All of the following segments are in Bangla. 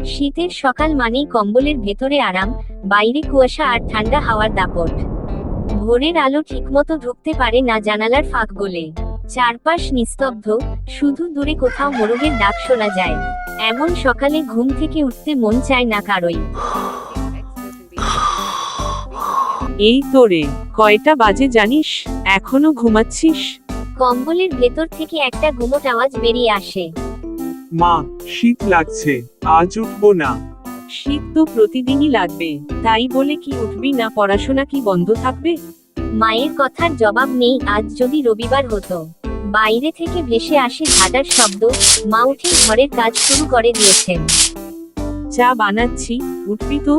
শীতের সকাল মানেই কম্বলের ভেতরে আরাম, বাইরে কুয়াশা আর ঠান্ডা হাওয়ার দাপট। ভোরের আলো ঠিকমতো ঢুকতে পারে না জানালার ফাঁক গলে। চারপাশ নিস্তব্ধ, শুধু দূরে কোথাও মোরগের ডাক শোনা যায়। এমন সকালে ঘুম থেকে উঠতে মন চায় না কারোই। এই তো রে, কয়টা বাজে জানিস? এখনো ঘুমাচ্ছিস? কম্বলের ভেতর থেকে একটা গুমোট আওয়াজ বেরিয়ে আসে। মা, শীত লাগছে, আজ উঠবো না। শীত তো প্রতিদিনই লাগবে, তাই বলে কি উঠবি না? পড়াশোনা কি বন্ধ থাকবে? মায়ের কথার জবাব নেই। আজ যদি রবিবার হতো। বাইরে থেকে ভেসে আসে ঝাঁটার শব্দ। মা উঠে ঘরের কাজ শুরু করে দিয়েছেন। চা বানাচ্ছি, উঠবি তো?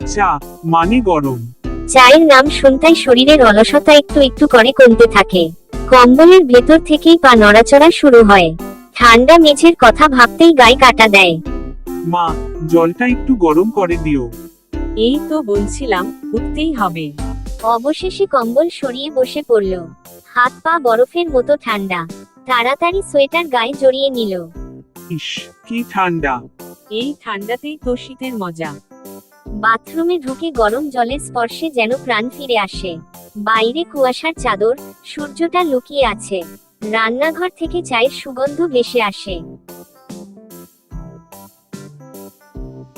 চা মানে গরম? চায়ের নাম শুনতেই শরীরের অলসতা একটু একটু করে কমতে থাকে। কম্বলের ভেতর থেকেই পা নড়াচড়া শুরু হয়। ঠান্ডা মেঝের কথা ভাবতেই গায়ে কাটা দেয়। মা, জলটা একটু গরম করে দিও। এই তো বলছিলাম, উঠতেই হবে। অবশেষে কম্বল সরিয়ে বসে পড়ল। হাত পা বরফের মতো ঠান্ডা। তাড়াতাড়ি সোয়েটার গায়ে জড়িয়ে নিল। ইস, কি ঠান্ডা! এই ঠান্ডাতেই তো শীতের মজা। বাথরুমে ঢুকে গরম জলের স্পর্শে যেন প্রাণ ফিরে আসে। বাইরে কুয়াশার চাদর, সূর্যটা লুকিয়ে আছে। রান্নাঘর থেকে চায়ের সুগন্ধ ভেসে আসে।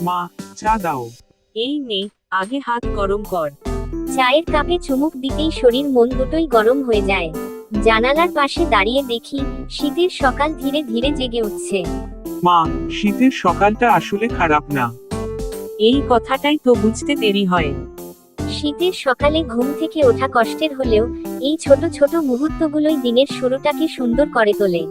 মা, চা দাও। এই নে, আগে হাত গরম কর। চায়ের কাপে চুমুক দিতেই শরীর মন দুটোই গরম হয়ে যায়। জানালার পাশে দাঁড়িয়ে দেখি শীতের সকাল ধীরে ধীরে জেগে উঠছে। মা, শীতের সকালটা আসলে খারাপ না। এই কথাটাই তো বুঝতে দেরি হয়। শীতের সকালে ঘুম থেকে ওঠা কষ্টের হলেও এই ছোট ছোট মুহূর্তগুলোই দিনের শুরুটাকে সুন্দর করে তোলে।